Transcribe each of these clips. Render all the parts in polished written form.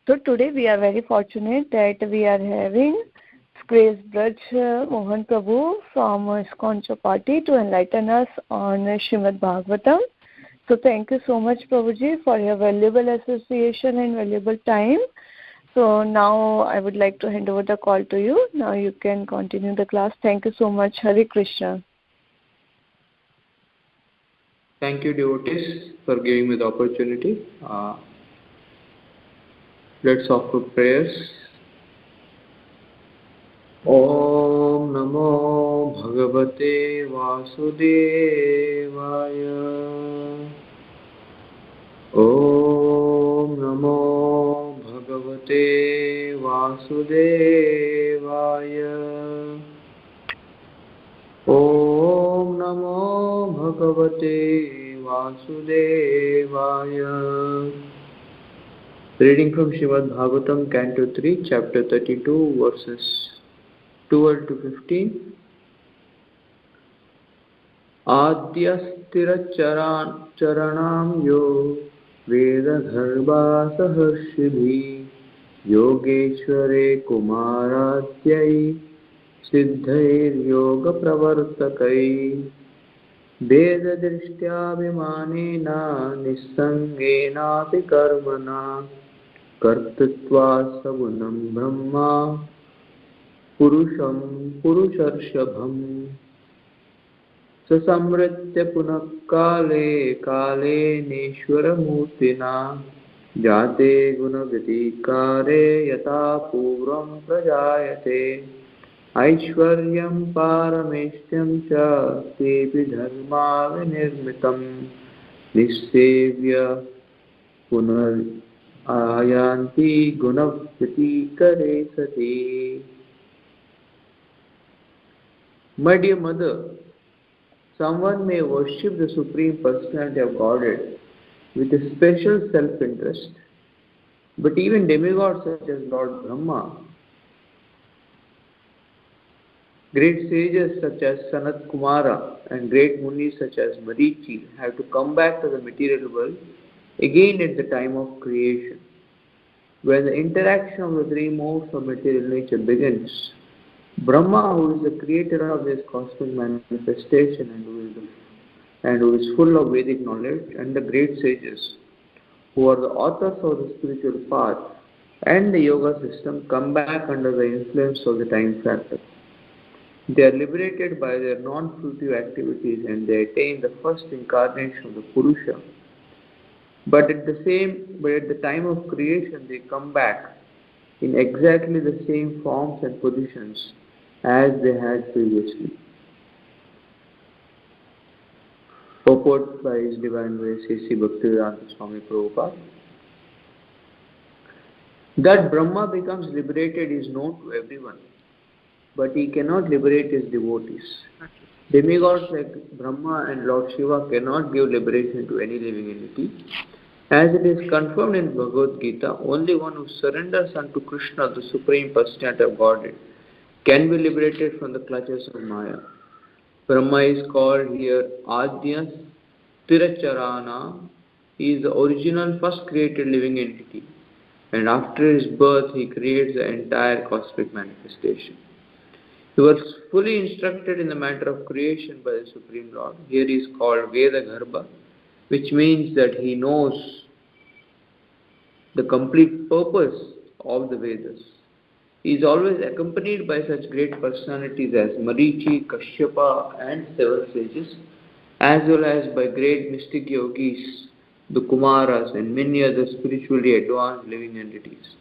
So today we are very fortunate that we are having Grace Braj Mohan Prabhu from ISKCON Chapati to enlighten us on Srimad Bhagavatam. So thank you so much, Prabhuji, for your valuable association and valuable time. So now I would like to hand over the call to you. Now you can continue the class. Thank you so much. Hare Krishna. Thank you, devotees, for giving me the opportunity. Let's offer prayers. Om Namo Bhagavate Vasudevaya. Om Namo Bhagavate Vasudevaya. Om Namo Bhagavate Vasudevaya. Reading from Srimad Bhagavatam, Canto 3, Chapter 32, verses 12 to 15. Adyastiracharanam yo Vedagarbha saharshibhi Yogeshware Kumaratyai Siddhair Yoga Pravartakai Vedadrishtyavimanena Nissangenapi Karmana Kartutva Sagunam Brahma Purusham Purusharshabham Sasamritya Punakale Kale Neshwaramurtina Jate Gunavitikare Yata Puram Prajayate Aishwaryam Parameshtyam Cha Tepi Dharma Vinirmitam Nissevya Punar Ayanti Gunavitikare Sati. My dear mother, someone may worship the Supreme Personality of Godhead with a special self-interest, but even demigods such as Lord Brahma, great sages such as Sanat Kumara and great munis such as Marichi have to come back to the material world again at the time of creation. When the interaction of the three modes of material nature begins, Brahma, who is the creator of this cosmic manifestation and who is full of Vedic knowledge, and the great sages, who are the authors of the spiritual path and the yoga system, come back under the influence of the time factor. They are liberated by their non-fruitive activities and they attain the first incarnation of the Purusha. But at the time of creation, they come back in exactly the same forms and positions as they had previously. Purport by His Divine Grace C.C. Bhaktivedanta Swami Prabhupada. That Brahma becomes liberated is known to everyone, but he cannot liberate his devotees. Demigods like Brahma and Lord Shiva cannot give liberation to any living entity. As it is confirmed in Bhagavad Gita, only one who surrenders unto Krishna, the Supreme Personality of Godhead, can be liberated from the clutches of Maya. Brahma is called here Adya Tiracharana. He is the original first created living entity, and after his birth he creates the entire cosmic manifestation. He was fully instructed in the matter of creation by the Supreme Lord. Here he is called Vedagarbha, which means that he knows the complete purpose of the Vedas. He is always accompanied by such great personalities as Marichi, Kashyapa and seven sages, as well as by great mystic yogis, the Kumaras and many other spiritually advanced living entities.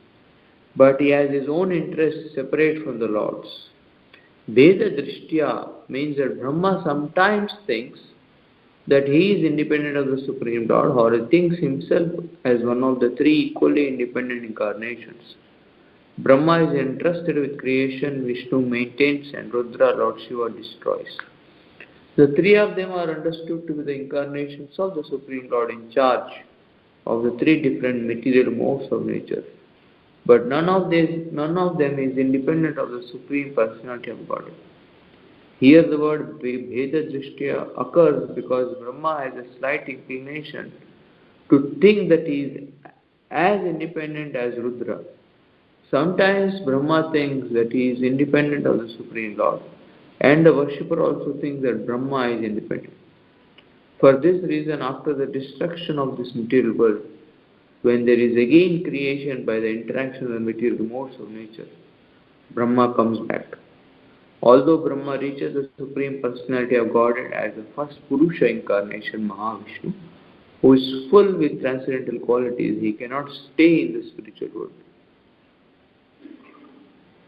But he has his own interests separate from the Lord's. Veda Drishtya means that Brahma sometimes thinks that he is independent of the Supreme Lord, or he thinks himself as one of the three equally independent incarnations. Brahma is entrusted with creation, Vishnu maintains, and Rudra, Lord Shiva, destroys. The three of them are understood to be the incarnations of the Supreme Lord in charge of the three different material modes of nature. But none of them is independent of the Supreme Personality of Godhead. Here the word Bheda Drishtya occurs because Brahma has a slight inclination to think that he is as independent as Rudra. Sometimes Brahma thinks that he is independent of the Supreme Lord, and the worshipper also thinks that Brahma is independent. For this reason, after the destruction of this material world, when there is again creation by the interaction of the material modes of nature, Brahma comes back. Although Brahma reaches the Supreme Personality of Godhead as the first Purusha incarnation, Mahavishnu, who is full with transcendental qualities, he cannot stay in the spiritual world.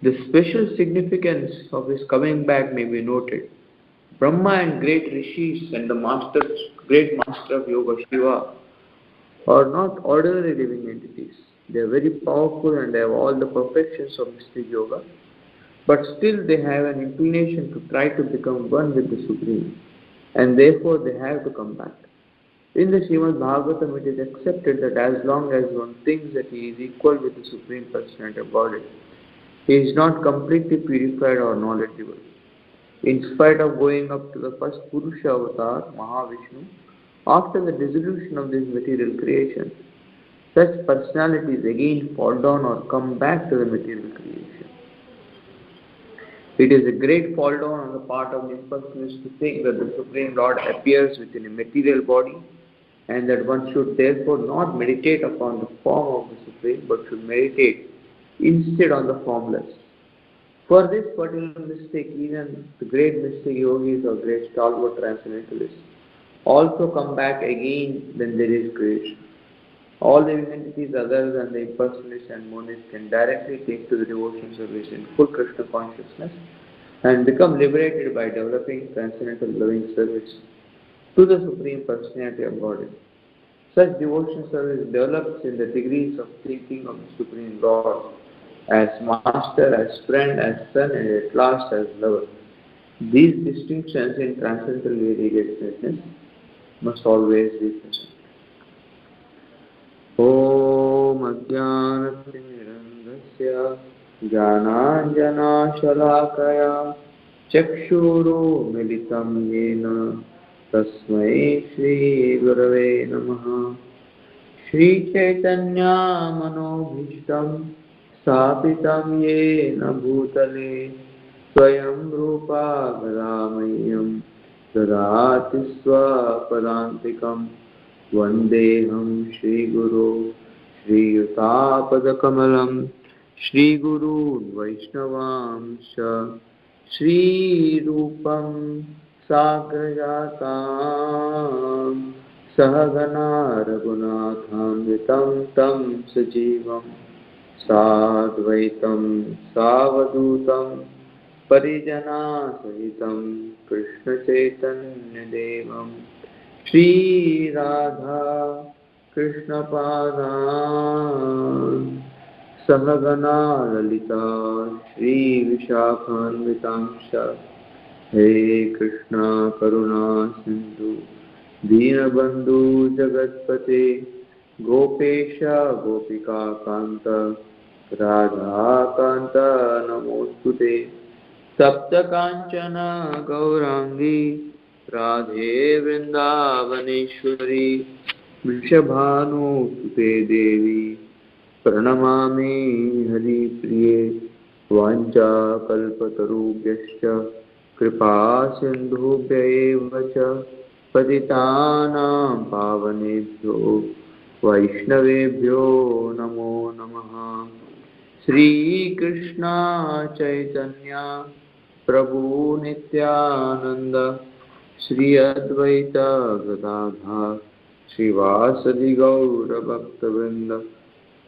The special significance of his coming back may be noted. Brahma and great rishis and the great master of yoga, Shiva, are not ordinary living entities. They are very powerful and they have all the perfections of mystic yoga, but still they have an inclination to try to become one with the Supreme, and therefore they have to come back. In the Srimad Bhagavatam, it is accepted that as long as one thinks that he is equal with the Supreme Personality of Godhead, he is not completely purified or knowledgeable. In spite of going up to the first Purusha avatar, Mahavishnu, after the dissolution of this material creation, such personalities again fall down or come back to the material creation. It is a great fall down on the part of these persons to think that the Supreme Lord appears within a material body and that one should therefore not meditate upon the form of the Supreme but should meditate instead on the formless. For this particular mistake, even the great mystic yogis or great stalwart transcendentalists also come back again when there is creation. All living entities other than the impersonalists and monists can directly take to the devotion service in full Krishna consciousness and become liberated by developing transcendental loving service to the Supreme Personality of Godhead. Such devotion service develops in the degrees of thinking of the Supreme Lord as master, as friend, as son, and at last as lover. These distinctions in transcendental variegatedness must always be present. Om Ajnanatirandasya Jnananjana Shalakaya Chakshuru Militam Yena Tasmai Shri Gurave Namaha Shri Chaitanya Manobhishtam Sthapitam Yena Bhutale Swayam Rupa Gadamayam Dadati Swapadantikam Vandeham Shri Guru Shri Yutapadakamalam Shri Guru Vaishnavamsha Shri Rupam Sagrajatam Sahagana Raghunathamritam Tam Sajivam Sadvaitam Savadutam Parijana Sahitam Krishna Chaitanya Devam Shri Radha Krishna Padan Sahagana Lalita Shri Vishakhanvitamsha He Krishna Karuna Sindhu Deenabandhu Jagatpate Gopesha Gopika Kanta Radha Kanta Namostute Sapta Kanchana Gaurangi Radhe Vrindavaneshwari Vrishabhanu Sute Devi Pranamami Hari Priye Vancha Kalpatarubhyascha Kripa Sindhubhya eva cha Patitanam Pavanebhyo Vaishnavebhyo Namo Namaha Shri Krishna Chaitanya Prabhu Nityananda Shri Advaita Gadadhar Srivasadi Gaura Bhaktavinda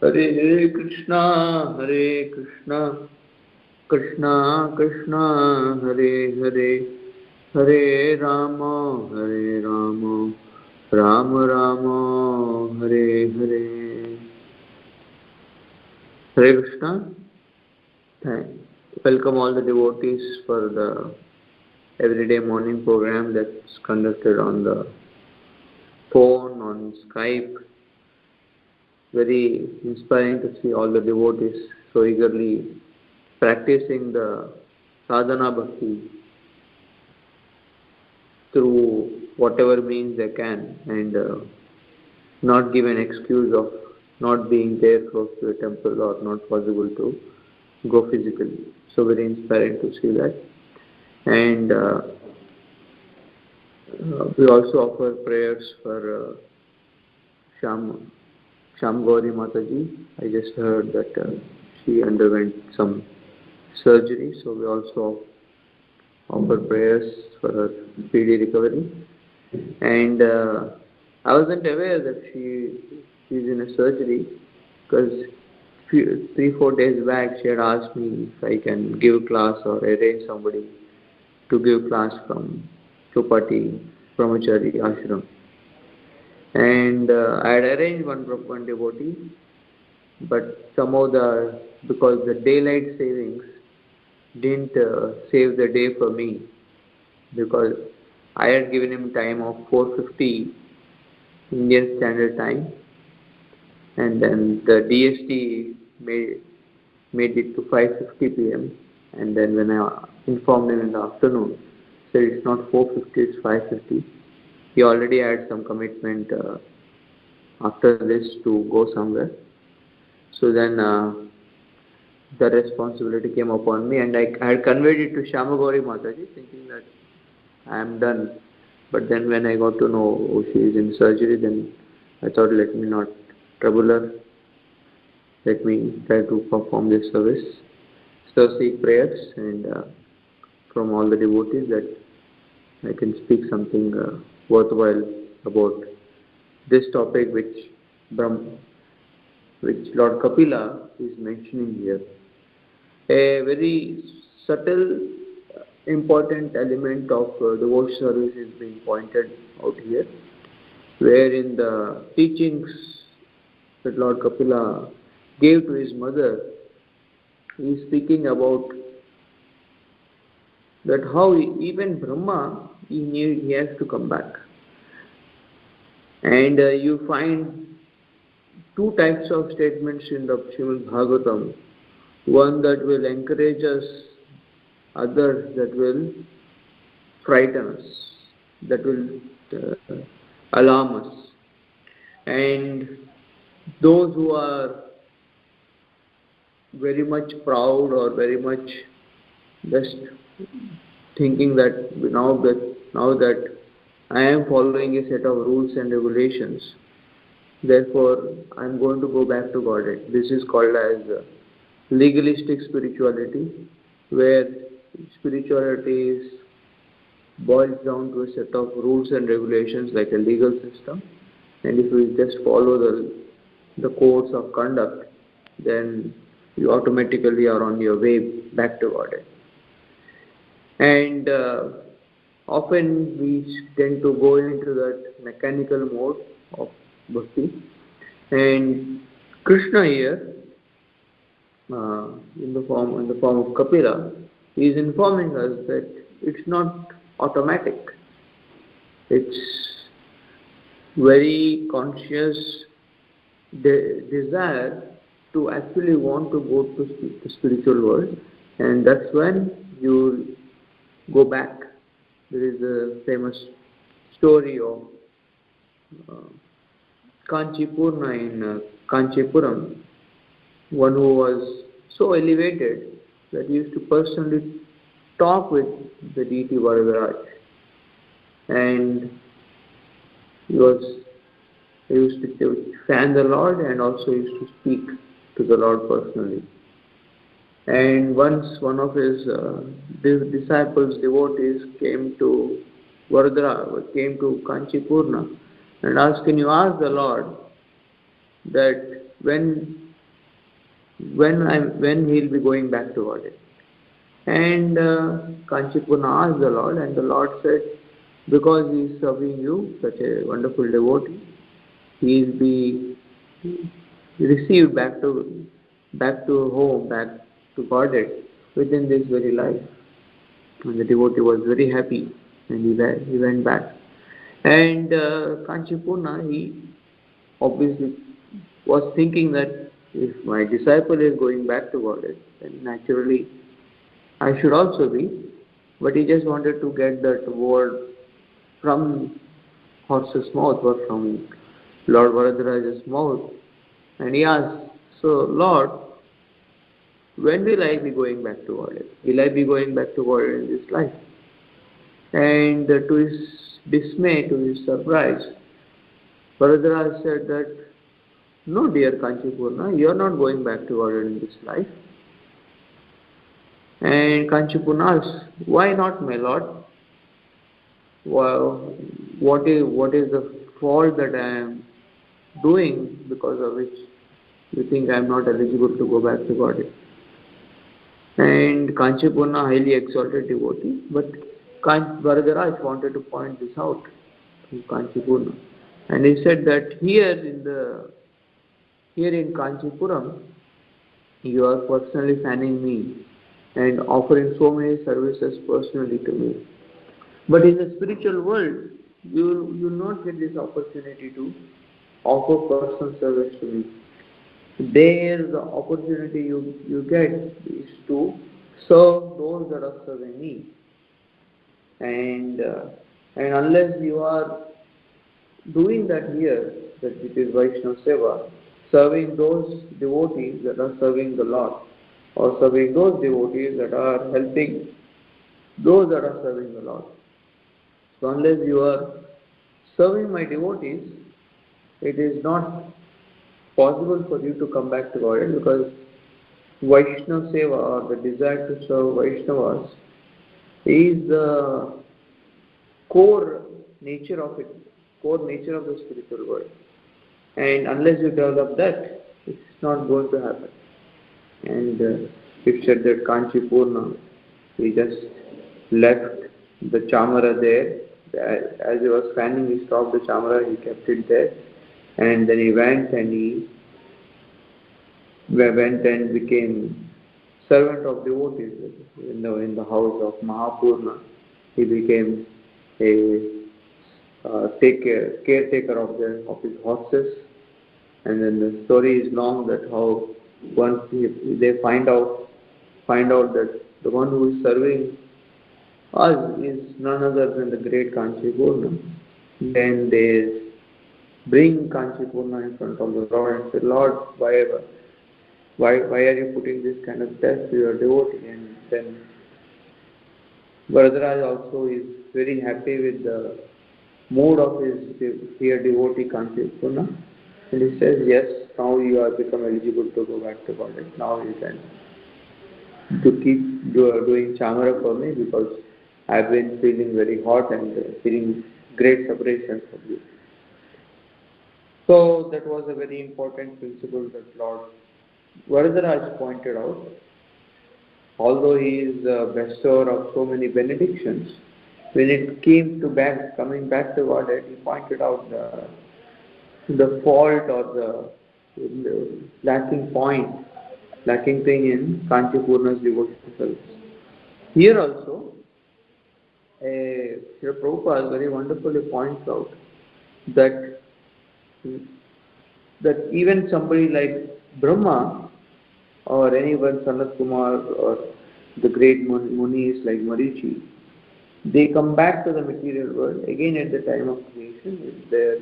Hare Krishna Krishna Krishna Hare Hare Hare Rama Rama Rama Hare Hare. Hare Krishna. Welcome all the devotees for the everyday morning program that's conducted on the phone, on Skype. Very inspiring to see all the devotees so eagerly practicing the sadhana bhakti through whatever means they can and not give an excuse of not being there close to a temple or not possible to go physically. So very inspiring to see that. And we also offer prayers for Sham Gauri Mataji. I just heard that she underwent some surgery, so we also offer prayers for her speedy recovery. And I wasn't aware that she's in a surgery, because 3-4 days back she had asked me if I can give class or arrange somebody to give class from Chopati Brahmachari Ashram. And I had arranged one devotee, but somehow because the daylight savings didn't save the day for me, because I had given him time of 4:50 Indian Standard Time, and then the DST made it to 5:50 p.m. And then when I informed him in the afternoon, said it's not 4:50, it's 5:50. He already had some commitment after this to go somewhere. So then the responsibility came upon me, and I had conveyed it to Shamagauri Mataji, thinking that I am done. But then when I got to know she is in surgery, then I thought, let me not trouble her. Let me try to perform this service. So seek prayers and from all the devotees that I can speak something worthwhile about this topic which Lord Kapila is mentioning here. A very subtle, important element of devotional service is being pointed out here, where in the teachings that Lord Kapila gave to his mother, he is speaking about that how even Brahma, he has to come back. And you find two types of statements in the Srimad Bhagavatam. One that will encourage us, others that will frighten us, that will alarm us. And those who are very much proud or very much just thinking that now that I am following a set of rules and regulations, therefore I am going to go back to Godhead. This is called as legalistic spirituality, where spirituality boils down to a set of rules and regulations like a legal system, and if you just follow the codes of conduct, then you automatically are on your way back to Godhead. And often we tend to go into that mechanical mode of bhakti, and Krishna here, in the form of Kapila, is informing us that it's not automatic. It's very conscious desire to actually want to go to the spiritual world, and that's when you go back. There is a famous story of Kanchipurna in Kanchipuram, one who was so elevated that he used to personally talk with the deity Varadaraj, and he used to fan the Lord and also used to speak to the Lord personally. And once one of his disciples, devotees, came to Varadaraj, came to Kanchipurna and asked, can you ask the Lord that when he'll be going back to Godhead? And Kanchipurna asked the Lord, and the Lord said, because he is serving you, such a wonderful devotee, he will be received back to home, back to Godhead within this very life. And the devotee was very happy, and he went back. And Kanchipurna, he obviously was thinking that if my disciple is going back to Godhead, then naturally I should also be. But he just wanted to get that word from horse's mouth or from Lord Varadaraj's mouth, And he asked, so Lord, when will I be going back to Godhead? Will I be going back to Godhead in this life? And to his dismay, to his surprise, Varadaraj said that, no, dear Kanchipurna, you are not going back to Godhead in this life. And Kanchipurna asked, why not, my Lord? Well, what is the fault that I am doing because of which you think I am not eligible to go back to Godhead? And Kanchipurna, highly exalted devotee, but Varadaraj wanted to point this out to Kanchipurna. And he said that here in Kanchipuram, you are personally fanning me and offering so many services personally to me. But in the spiritual world, you will not get this opportunity to offer personal service to me. There, the opportunity you get is to serve those that are serving me. And unless you are doing that here, that it is Vaishnava Seva, serving those devotees that are serving the Lord, or serving those devotees that are helping those that are serving the Lord. So unless you are serving my devotees, it is not possible for you to come back to Godhead, because Vaishnava Seva, or the desire to serve Vaishnavas, is the core nature of it, core nature of the spiritual world. And unless you develop that, it's not going to happen. And it said that Kanchipurna, he just left the chamara there. As he was fanning, he stopped the chamara, he kept it there. And then he went and became servant of devotees in the house of Mahapurna. He became a caretaker of his horses. And then the story is long, that how once they find out that the one who is serving us is none other than the great Kanchipurna. Then they bring Kanchipurna in front of the Lord and say, Lord, why are you putting this kind of test to your devotee? And then Varadaraj also is very happy with the mood of his dear devotee Kanchipurna. And he says, yes, now you have become eligible to go back to Godhead. Now you can keep doing chamara for me, because I have been feeling very hot and feeling great separation from you. So that was a very important principle that Lord Varadaraj pointed out. Although he is the bestower of so many benedictions, when it came to coming back to Godhead, he pointed out the fault or the lacking thing in Kanchipurna's devotional service. Here also, Srila Prabhupada very wonderfully points out that even somebody like Brahma, or anyone, Sanat Kumar, or the great munis like Marichi, they come back to the material world again at the time of creation if they are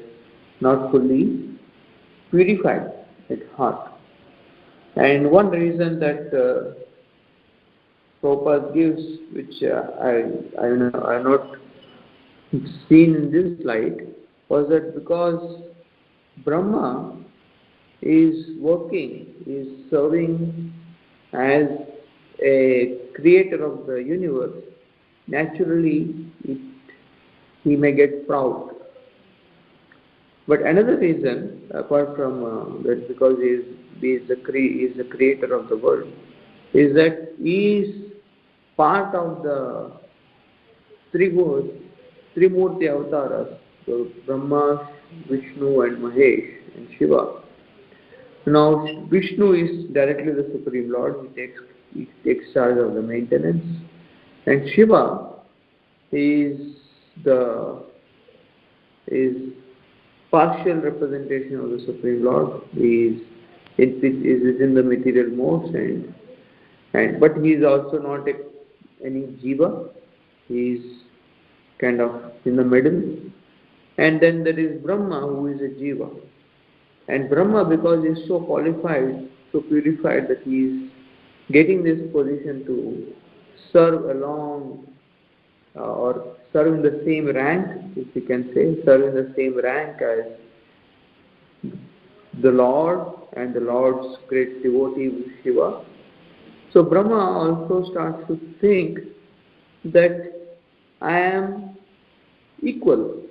not fully purified at heart. And one reason that Prabhupada gives, which I have not seen in this light, was that because Brahma is serving as a creator of the universe, naturally he may get proud. But another reason, apart from that, because he is the creator of the world, is that he is part of the Trimurti avatars, so Brahma, Vishnu and Mahesh and Shiva. Now Vishnu is directly the Supreme Lord. He takes charge of the maintenance, and Shiva is partial representation of the Supreme Lord. He is within the material modes, but he is also not any jiva. He is kind of in the middle. And then there is Brahma, who is a jiva. And Brahma, because he is so qualified, so purified, that he is getting this position to serve along or serve in the same rank, if you can say, serve in the same rank as the Lord and the Lord's great devotee Shiva. So Brahma also starts to think that I am equal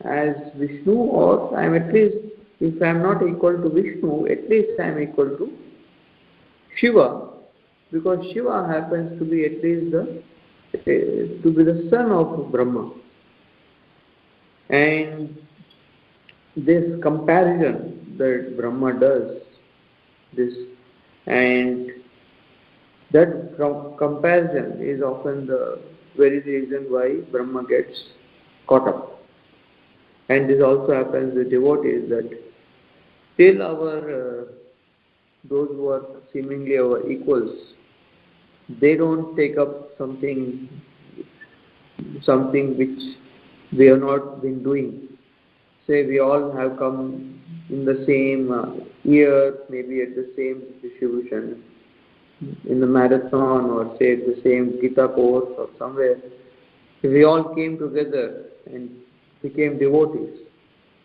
as Vishnu, or I am at least, if I am not equal to Vishnu, at least I am equal to Shiva, because Shiva happens to be at least the son of Brahma. And this comparison that Brahma does, this, and that comparison is often the very reason why Brahma gets caught up. And this also happens with devotees, that till those who are seemingly our equals, they don't take up something which we have not been doing. Say we all have come in the same year, maybe at the same distribution, in the marathon, or say at the same Gita course or somewhere. If we all came together and became devotees,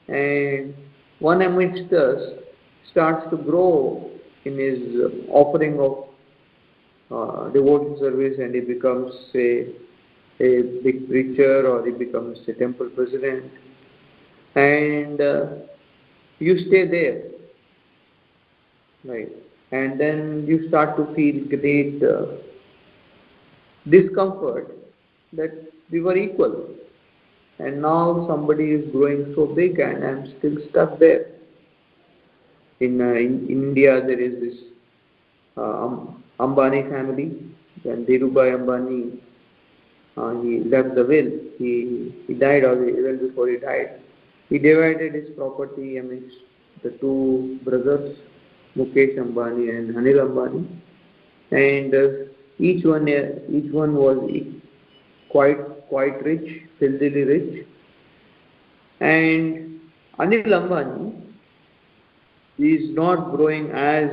and one amidst us starts to grow in his offering of devotion service, and he becomes, say, a big preacher, or he becomes a temple president, and you stay there, right? And then you start to feel great discomfort that we were equal, and now somebody is growing so big and I'm still stuck there. In India, there is this Ambani family. Then Dhirubhai Ambani, he left the will. He died, or even before he died, he divided his property amidst the two brothers, Mukesh Ambani and Anil Ambani, and each one was quite rich, filthily rich. And Anil Ambani is not growing as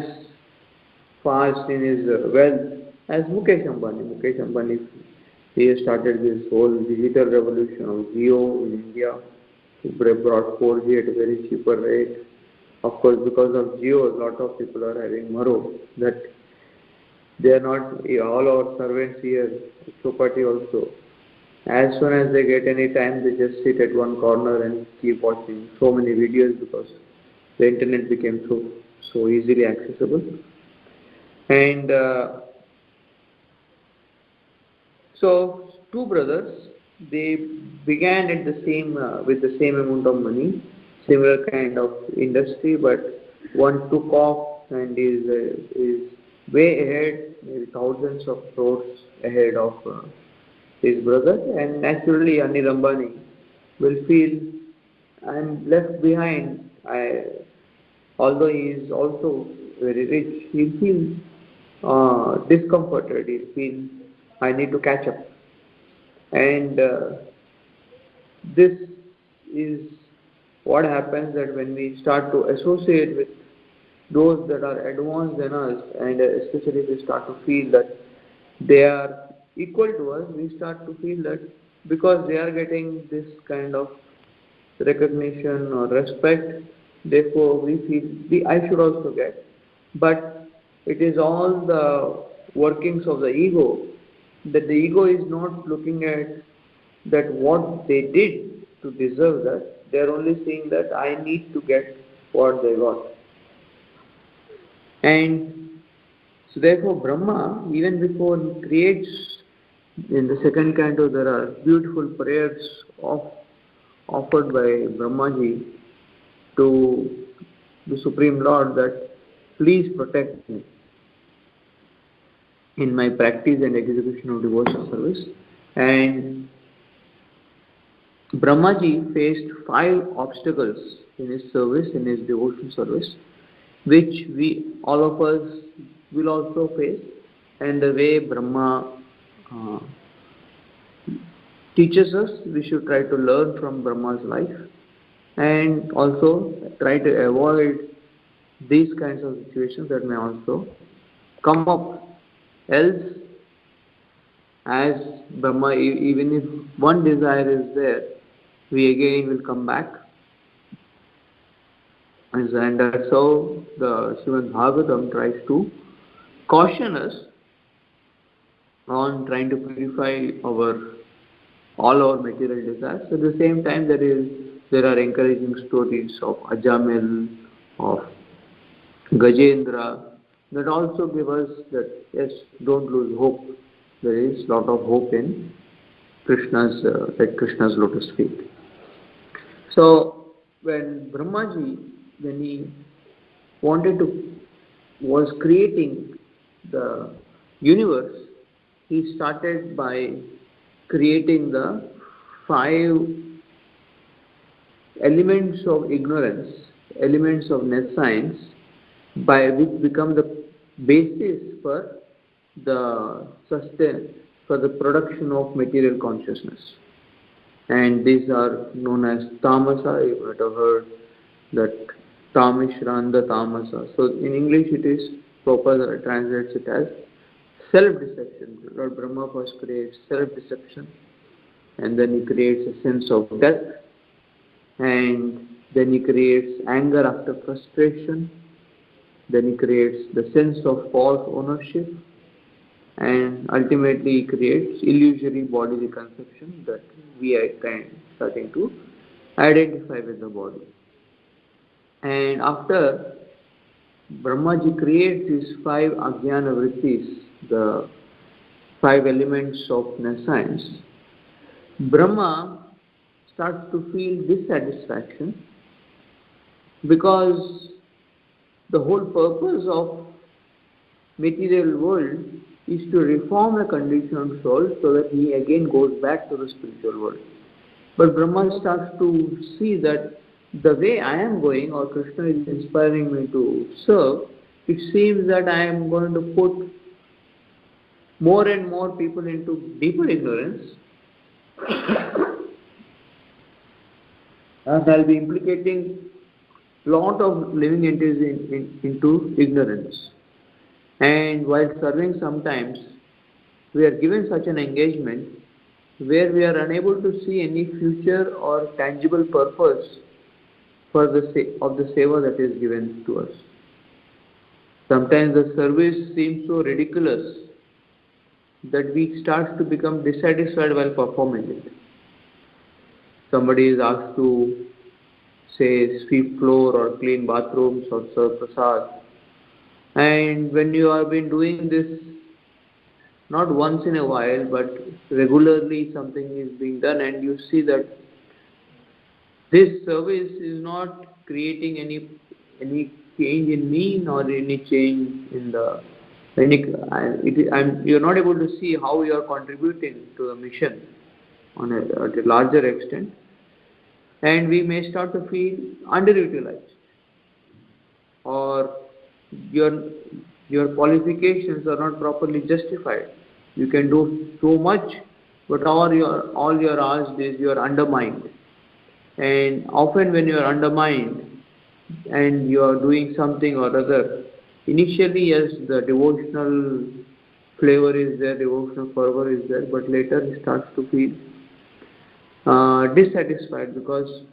fast in his wealth as Mukesh Ambani. Mukesh Ambani, he has started this whole digital revolution of Jio in India. He brought 4G at a very cheaper rate. Of course, because of Jio, a lot of people are having Maro, that they are not, all our servants here, Chopati also, as soon as they get any time, they just sit at one corner and keep watching so many videos, because the internet became so easily accessible. And so two brothers, they began at the same with the same amount of money, similar kind of industry, but one took off and is way ahead, maybe thousands of crores ahead of his brother. And naturally, Anil Ambani will feel, I'm left behind. Although he is also very rich, he'll feel discomforted. He'll feel, I need to catch up. And this is what happens, that when we start to associate with those that are advanced than us, and especially if we start to feel that they are equal to us, we start to feel that because they are getting this kind of recognition or respect, therefore we feel I should also get. But it is all the workings of the ego, that the ego is not looking at that what they did to deserve that. They are only seeing that I need to get what they got. And so therefore Brahma, even before he creates, in the second canto there are beautiful prayers offered by Brahmaji to the Supreme Lord, that please protect me in my practice and execution of devotional service. And Brahmaji faced 5 obstacles in his service, in his devotional service, which all of us will also face. And the way Brahma teaches us, we should try to learn from Brahma's life. and also try to avoid these kinds of situations that may also come up. Else, as Brahma, even if one desire is there, we again will come back. And that's how the Srimad Bhagavatam tries to caution us on trying to purify all our material desires. At the same time, there are encouraging stories of Ajamil, of Gajendra, that also give us that yes, don't lose hope. There is lot of hope in Krishna's at Krishna's lotus feet. So when Brahmaji, when he was creating the universe, he started by creating the 5 elements of ignorance, elements of nescience, by which become the basis for the production of material consciousness. And these are known as tamasa. You might have heard that Tamishranda Tamasa. So in English it is Prabhupada translates it as self-deception. Lord Brahma first creates self-deception, and then he creates a sense of death, and then he creates anger after frustration, then he creates the sense of false ownership, and ultimately he creates illusory bodily conception that we are starting to identify with the body. And after Brahmaji creates these 5 ajnana vrittis, the 5 elements of nescience, Brahma starts to feel dissatisfaction, because the whole purpose of material world is to reform a conditioned soul so that he again goes back to the spiritual world. But Brahma starts to see that the way I am going, or Krishna is inspiring me to serve, it seems that I am going to put more and more people into deeper ignorance, and I'll be implicating lot of living entities into ignorance. And while serving, sometimes we are given such an engagement where we are unable to see any future or tangible purpose for the seva that is given to us. Sometimes the service seems so ridiculous that we start to become dissatisfied while performing it. Somebody is asked to, say, sweep floor or clean bathrooms or serve prasad, and when you have been doing this not once in a while but regularly, something is being done, and you see that this service is not creating any change in me, nor any change in you're not able to see how you are contributing to the mission at a larger extent, and we may start to feel underutilized, or your qualifications are not properly justified. You can do so much, but all your asked is you are undermined. And often when you are undermined and you are doing something or other, initially yes, the devotional flavor is there, devotional fervor is there, but later he starts to feel dissatisfied, because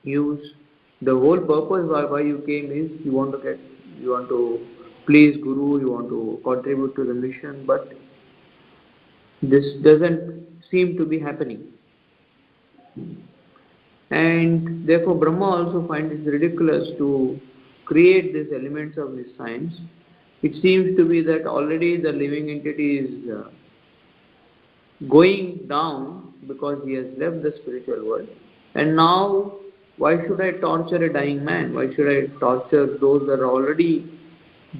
the whole purpose why you came is you want to please Guru, you want to contribute to the mission, but this doesn't seem to be happening. And therefore Brahma also finds it ridiculous to create these elements of his science. It seems to be that already the living entity is going down because he has left the spiritual world, and now why should I torture a dying man? Why should I torture those that are already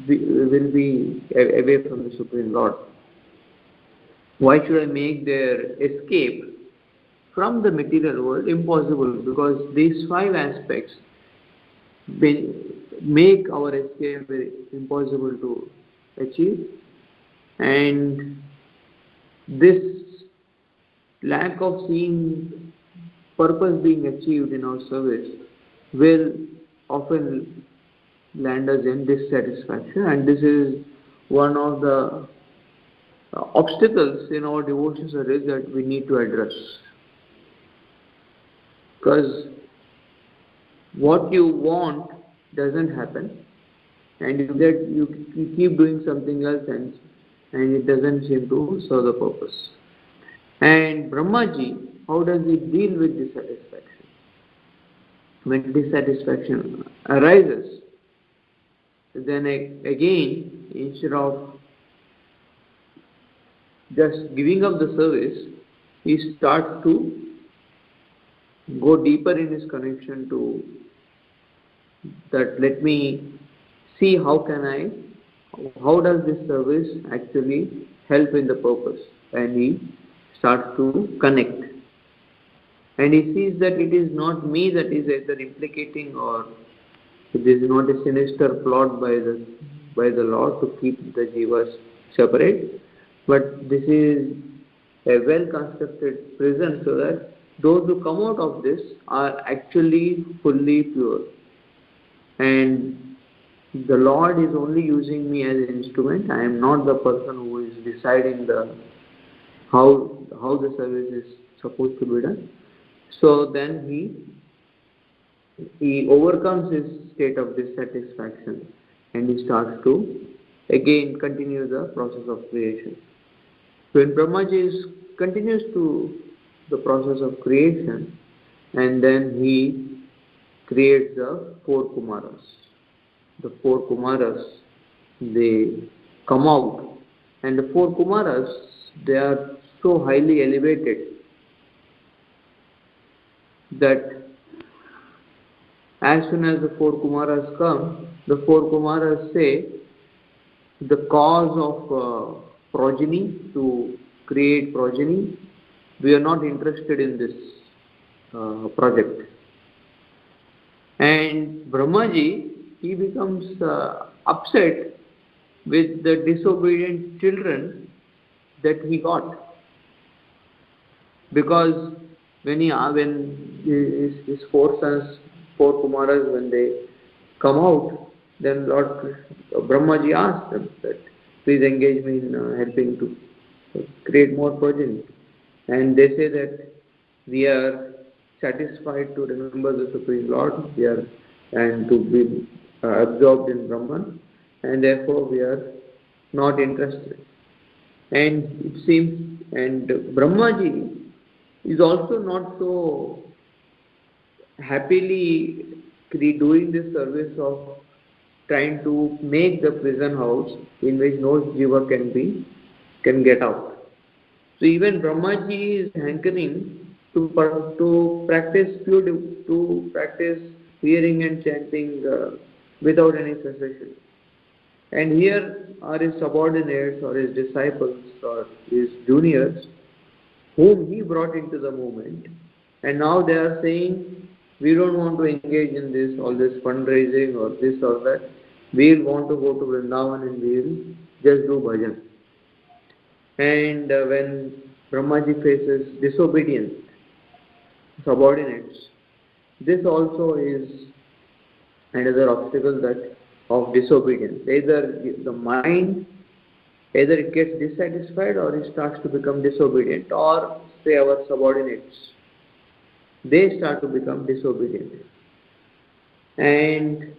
will be away from the Supreme Lord? Why should I make their escape from the material world impossible? Because these 5 aspects make our escape very impossible to achieve, and this lack of seeing purpose being achieved in our service will often land us in dissatisfaction, and this is one of the obstacles in our devotion service that we need to address. Because what you want doesn't happen, and you keep doing something else, and it doesn't seem to serve the purpose. And Brahmaji, how does he deal with dissatisfaction? When dissatisfaction arises, then again, instead of just giving up the service, he starts to go deeper in his connection to that. Let me see how does this service actually help in the purpose, and he starts to connect. And he sees that it is not me that is either implicating, or it is not a sinister plot by the Lord to keep the jivas separate, but this is a well-constructed prison so that those who come out of this are actually fully pure. And the Lord is only using me as an instrument. I am not the person who is deciding how the service is supposed to be done. So then he overcomes his state of dissatisfaction, and he starts to again continue the process of creation. When Brahmaji continues to the process of creation, and then he creates the four Kumaras. The four Kumaras, they come out, and the four Kumaras, they are so highly elevated that as soon as the four Kumaras come, the four Kumaras say the cause of progeny, to create progeny, we are not interested in this project. And Brahmaji, he becomes upset with the disobedient children that he got, because when his four sons, four Kumaras, when they come out, then Lord Brahmaji asked them that please engage me in helping to create more progeny. And they say that we are satisfied to remember the Supreme Lord, and to be absorbed in Brahman, and therefore we are not interested. And it seems, and Brahmaji is also not so happily doing this service of trying to make the prison house in which no jiva can get out. So even Brahmaji is hankering to practice hearing and chanting without any cessation. And here are his subordinates or his disciples or his juniors, whom he brought into the movement, and now they are saying, we don't want to engage in this, all this fundraising or this or that. We'll want to go to Vrindavan and we'll just do bhajan. And when Brahmaji faces disobedient subordinates, this also is another obstacle of disobedience. Either the mind, either it gets dissatisfied or it starts to become disobedient, or say our subordinates, they start to become disobedient. And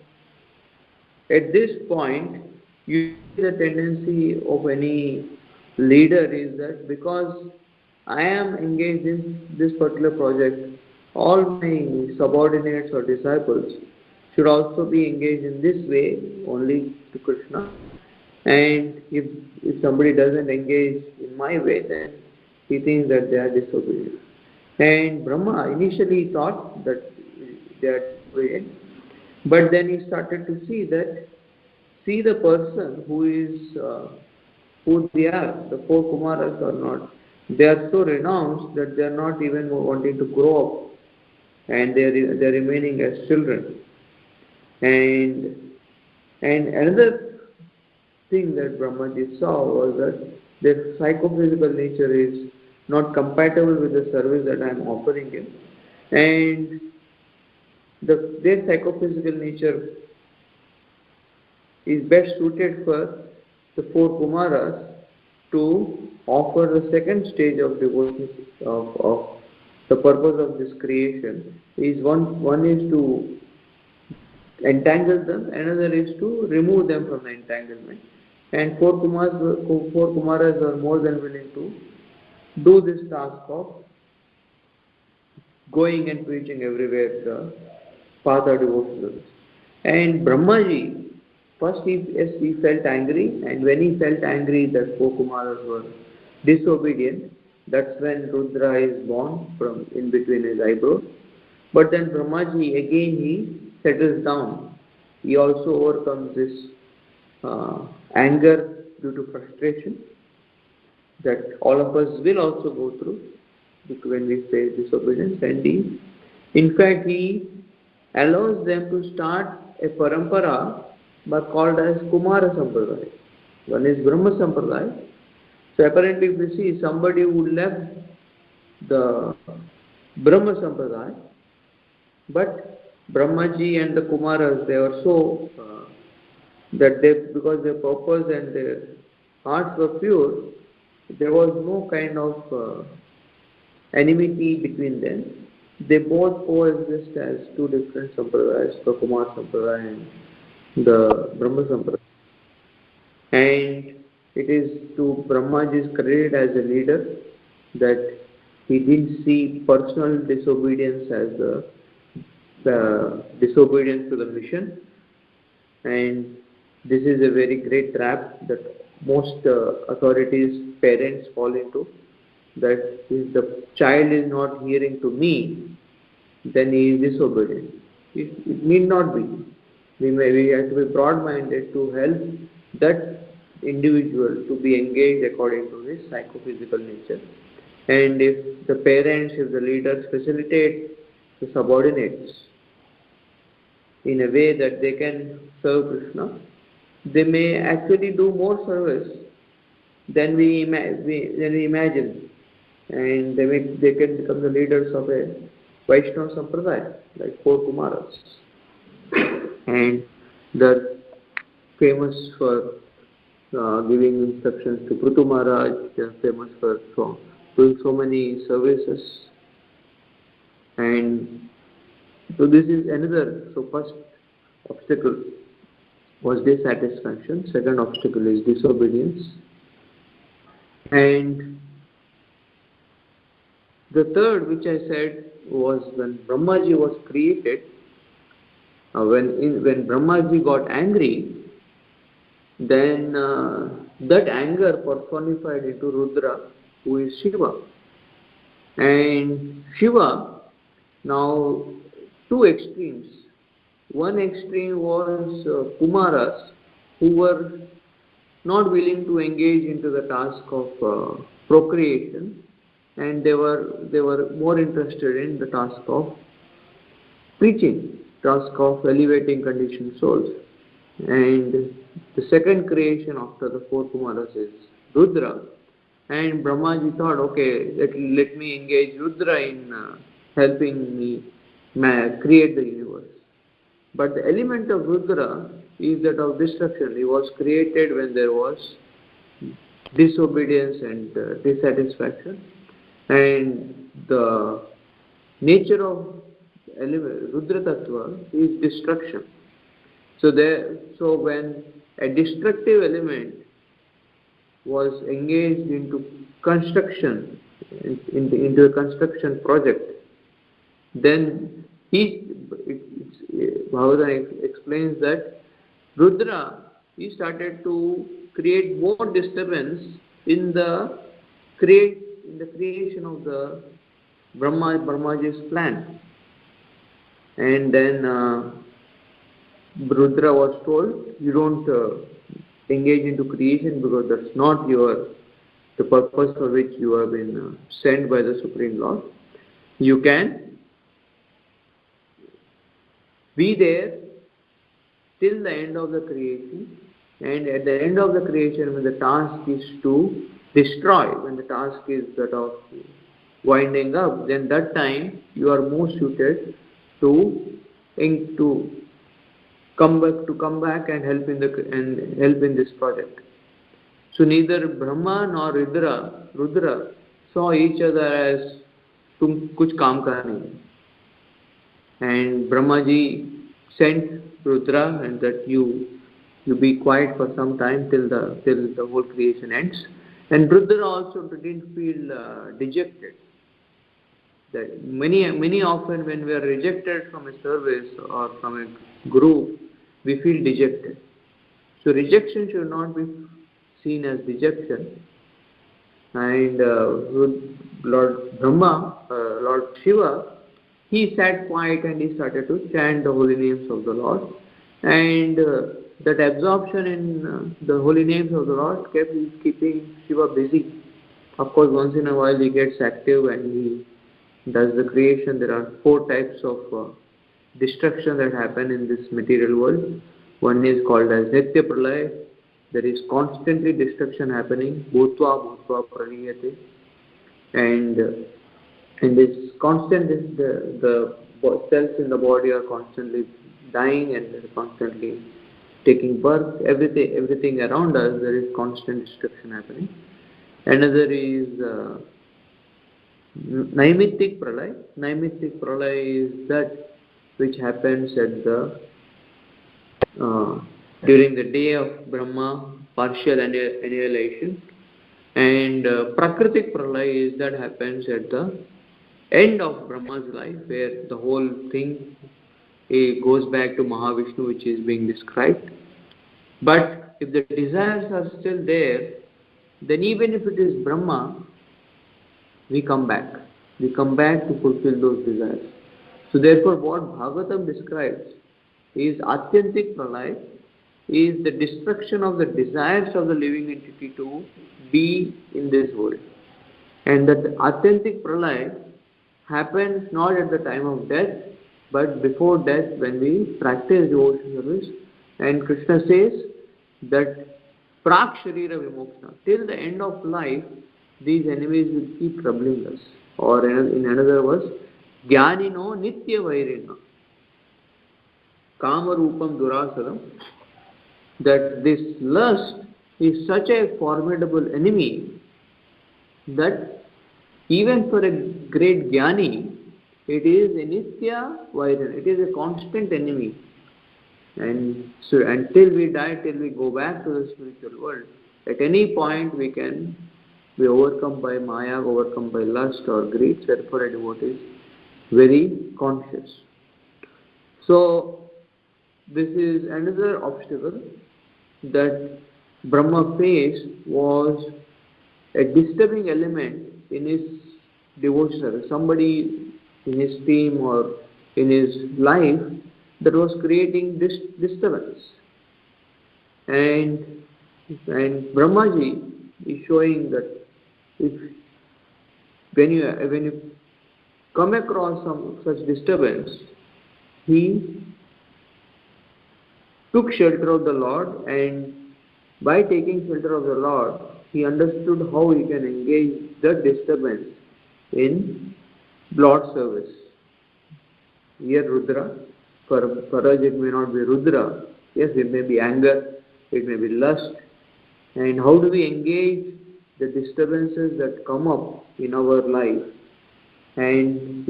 at this point, the tendency of any leader is that because I am engaged in this particular project, all my subordinates or disciples should also be engaged in this way only to Krishna. And if somebody doesn't engage in my way, then he thinks that they are disobedient. And Brahma initially thought that they are disobedient, but then he started to see the person who they are, the four Kumaras or not. They are so renounced that they are not even wanting to grow up, and they are remaining as children. And another thing that Brahmaji saw was that their psychophysical nature is not compatible with the service that I am offering him. And their psychophysical nature is best suited for the four Kumaras to offer the second stage of devotion of the purpose of this creation is one is to entangle them, another is to remove them from the entanglement. And four Kumaras were more than willing to do this task of going and preaching everywhere the path of devotion. And Brahmaji, first he felt angry, and when he felt angry that four Kumaras were disobedient, that's when Rudra is born from in between his eyebrows. But then Brahmaji again he settles down. He also overcomes this anger due to frustration that all of us will also go through when we face disobedience, and in fact he allows them to start a parampara but called as Kumara Sampradaya. One is Brahma Sampradaya. So apparently if we see somebody who left the Brahma Sampradaya, but Brahmaji and the Kumaras, they were so that because their purpose and their hearts were pure, there was no kind of enmity between them. They both coexist as two different sampradayas, the Kumar Sampradaya and the Brahma Sampradaya. And it is to Brahmaji's credit as a leader that he didn't see personal disobedience as the disobedience to the mission. And this is a very great trap that most authorities, parents fall into, that if the child is not hearing to me, then he is disobedient. It need not be. We have to be broad-minded to help that individual to be engaged according to his psychophysical nature. And if the parents, if the leaders facilitate the subordinates in a way that they can serve Krishna, they may actually do more service than we imagine, and they can become the leaders of a Vaishnava Sampradaya, like four Kumaras. And they're famous for giving instructions to Prithu Maharaj, they're famous for doing so many services. And so this is another, so first obstacle was dissatisfaction, second obstacle is disobedience, and the third, which I said, was when Brahmaji was created. When Brahmaji got angry, then that anger personified into Rudra, who is Shiva. And Shiva, now two extremes. One extreme was Kumaras, who were not willing to engage into the task of procreation, and they were more interested in the task of preaching, task of elevating conditioned souls. And the second creation after the four Kumaras is Rudra, and Brahmaji thought, okay, let me engage Rudra in helping me create the universe. But the element of Rudra is that of destruction. He was created when there was disobedience and dissatisfaction. And the nature of Rudra Tattva is destruction. So when a destructive element was engaged into construction, into a construction project, then Bhagavatam explains that Rudra, he started to create more disturbance in the creation of the Brahmaji's plan. And then Rudra was told, you don't engage into creation because that's not the purpose for which you have been sent by the Supreme Lord. You can be there till the end of the creation, and at the end of the creation, when the task is to destroy, when the task is that of winding up, then that time you are more suited to come back and help in this project. So neither Brahma nor Rudra saw each other as तुम कुछ काम करना नहीं. And Brahmaji sent Rudra and that you be quiet for some time till the whole creation ends. And Rudra also didn't feel dejected. That many often when we are rejected from a service or from a group, we feel dejected. So rejection should not be seen as dejection. And Lord Brahma, Lord Shiva, he sat quiet and he started to chant the holy names of the Lord. And that absorption in the holy names of the Lord kept keeping Shiva busy. Of course, once in a while he gets active and he does the creation. There are 4 types of destruction that happen in this material world. One is called as Nitya Pralaya. There is constantly destruction happening. Bhutva Praniyate. And in this constant, the cells in the body are constantly dying and they're constantly taking birth. Everything around us, there is constant destruction happening. Another is Naimittik Pralaya. Naimittik Pralaya is that which happens at the during the day of Brahma, partial annihilation. And Prakritik Pralaya is that happens at the end of Brahma's life, where the whole thing goes back to Mahavishnu, which is being described. But if the desires are still there, then even if it is Brahma, we come back. We come back to fulfill those desires. So therefore what Bhagavatam describes is Atyantik Pralaya, is the destruction of the desires of the living entity to be in this world. And that Atyantik Pralaya happens not at the time of death, but before death when we practice devotion service. And Krishna says that Prak Sharira Vimoksha, till the end of life, these enemies will keep troubling us. Or in another words, Jnanino Nitya Vairena, Kama Rupam Durasaram, that this lust is such a formidable enemy that even for a great Jnani, it is a Nitya Vairena, it is a constant enemy. And so until we die, till we go back to the spiritual world, at any point we can be overcome by Maya, overcome by lust or greed. Therefore a devotee is very conscious. So this is another obstacle that Brahma faced, was a disturbing element in his devotion. Somebody in his team or in his life that was creating this disturbance. And Brahmaji is showing that when you come across some such disturbance, he took shelter of the Lord, and by taking shelter of the Lord, he understood how he can engage the disturbance in Lord service. Here Rudra, for us it may not be Rudra, yes, it may be anger, it may be lust. And how do we engage the disturbances that come up in our life? And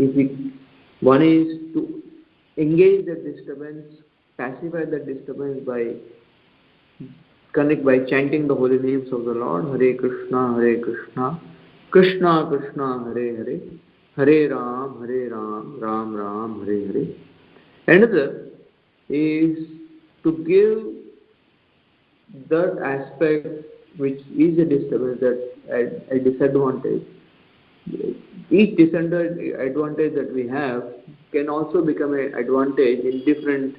one is to engage the disturbance, pacify the disturbance by chanting the holy names of the Lord. Hare Krishna, Krishna Krishna, Hare Hare, Hare Ram, Ram Ram, Hare Hare. Another is to give that aspect which is a disturbance, that a disadvantage. Each disadvantage that we have can also become an advantage in different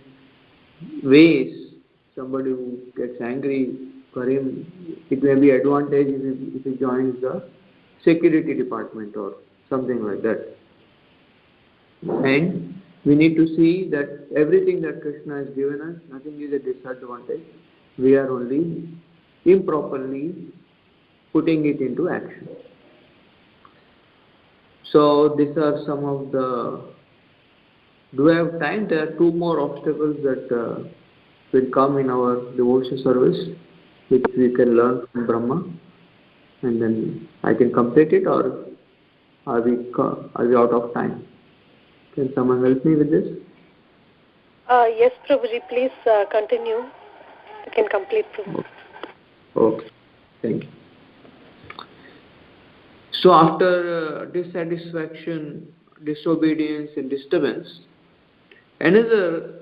ways. Somebody who gets angry, for him it may be advantage if he joins the security department or something like that. And we need to see that everything that Krishna has given us, nothing is a disadvantage. We are only improperly putting it into action. So these are some of the. Do I have time? There are two more obstacles that will come in our devotion service, which we can learn from Brahma, and then I can complete it, or are we out of time? Can someone help me with this? Yes, Prabhuji, please continue. You can complete, Prabhuji. Okay, thank you. So after dissatisfaction, disobedience and disturbance, another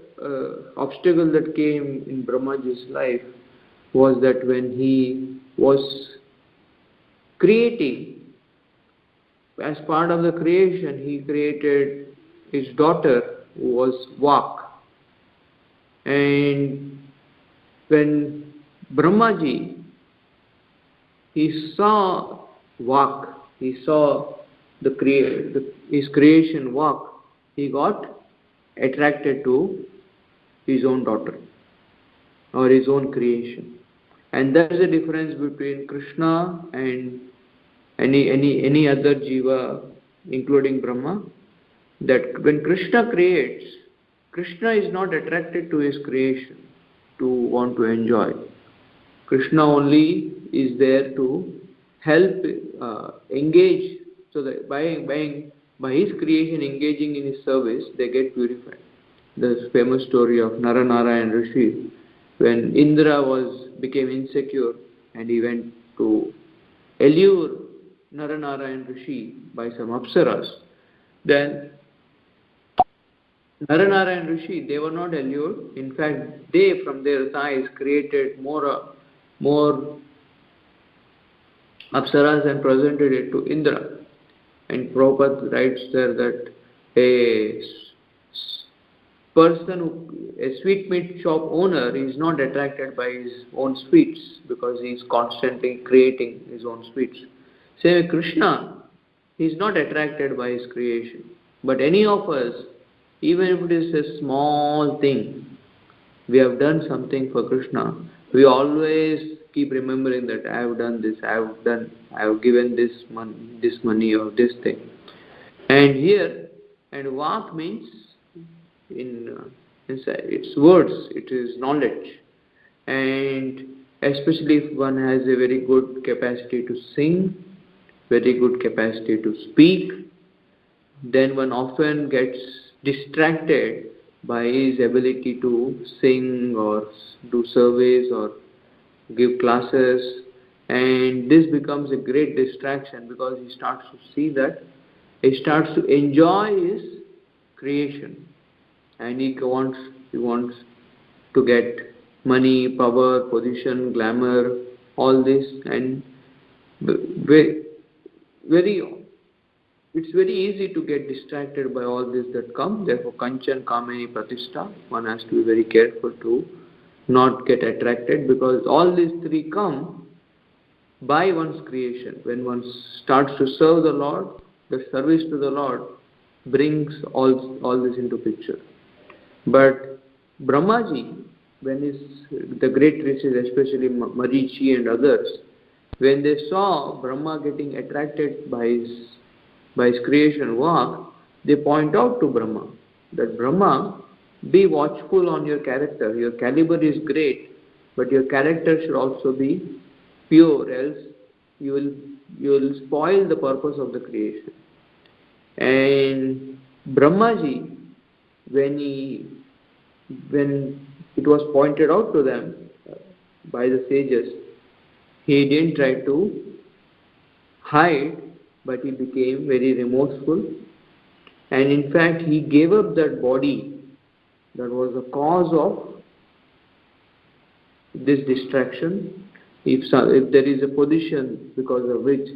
obstacle that came in Brahmaji's life was that when he was creating, as part of the creation, he created his daughter who was Vak. And when Brahmaji, he saw Vak, he saw his creation Vak, he got attracted to his own daughter or his own creation. And that is the difference between Krishna and any other jiva, including Brahma, that when Krishna creates, Krishna is not attracted to his creation to want to enjoy. Krishna only is there to help engage, so that by his creation engaging in his service, they get purified. The famous story of Naranarayan Rishi, when Indra became insecure and he went to allure Naranarayan Rishi by some apsaras, then Naranarayan Rishi, they were not allured. In fact, they from their thighs created more apsaras and presented it to Indra. And Prabhupada writes there that a sweetmeat shop owner is not attracted by his own sweets because he is constantly creating his own sweets. Same Krishna, he is not attracted by his creation. But any of us, even if it is a small thing, we have done something for Krishna, we always keep remembering that I have done this, I have given this money or this thing. And here, and Vak means inside its words, it is knowledge. And especially if one has a very good capacity to sing, very good capacity to speak, then one often gets distracted by his ability to sing or do surveys or give classes, and this becomes a great distraction because he starts to see that he starts to enjoy his creation, and he wants to get money, power, position, glamour, all this, and it's very easy to get distracted by all this that come. Therefore, Kanchan, Kamini, Pratishtha, one has to be very careful to not get attracted, because all these three come by one's creation. When one starts to serve the Lord, the service to the Lord brings all this into picture. But Brahmaji, the great riches, especially Marichi and others, when they saw Brahma getting attracted by his creation work, they point out to Brahma that Brahma, be watchful on your character. Your caliber is great, but your character should also be pure, else you will spoil the purpose of the creation. And Brahmaji, when it was pointed out to them by the sages, he didn't try to hide, but he became very remorseful, and in fact he gave up that body that was the cause of this distraction. If there is a position because of which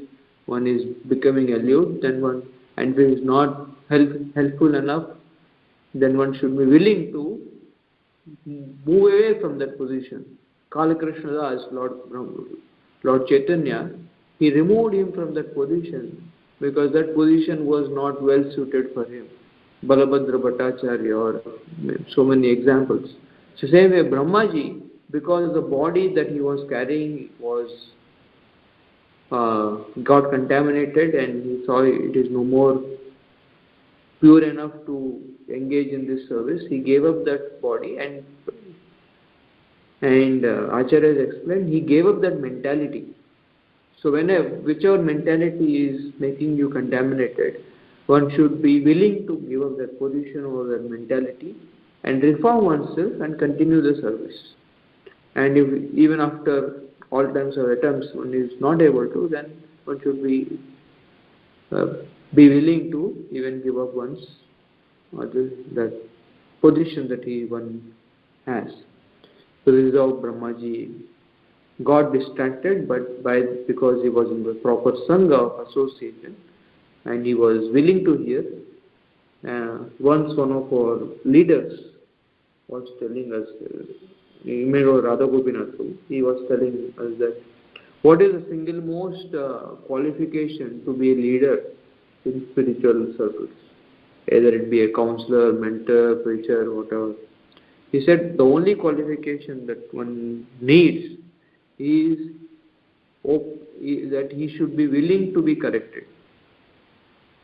one is becoming allured, then one, and if it is not helpful enough, then one should be willing to move away from that position. Kala Krishna Das, Lord Chaitanya, he removed him from that position because that position was not well suited for him. Balabhadra Bhattacharya, or so many examples. So same way Brahmaji, because the body that he was carrying was got contaminated, and he saw it is no more pure enough to engage in this service. He gave up that body, and Acharya has explained, he gave up that mentality. So whichever mentality is making you contaminated, one should be willing to give up that position or that mentality and reform oneself and continue the service. And if even after all times of attempts one is not able to, then one should be willing to even give up one's that position that one has. So this is how Brahmaji got distracted, but because he was in the proper sangha of association and he was willing to hear. Once one of our leaders was telling us, Radha Gopinath, he was telling us that what is the single most qualification to be a leader in spiritual circles, either it be a counselor, mentor, preacher, whatever. He said the only qualification that one needs is that he should be willing to be corrected.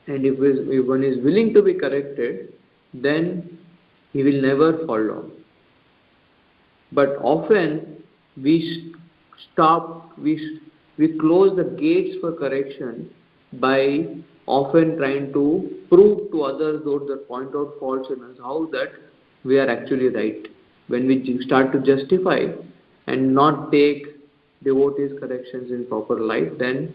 And if one is willing to be corrected, then he will never fall down. But often we close the gates for correction by often trying to prove to others, those that point out faults in us, how that we are actually right. When we start to justify and not take devotees' corrections in proper light, then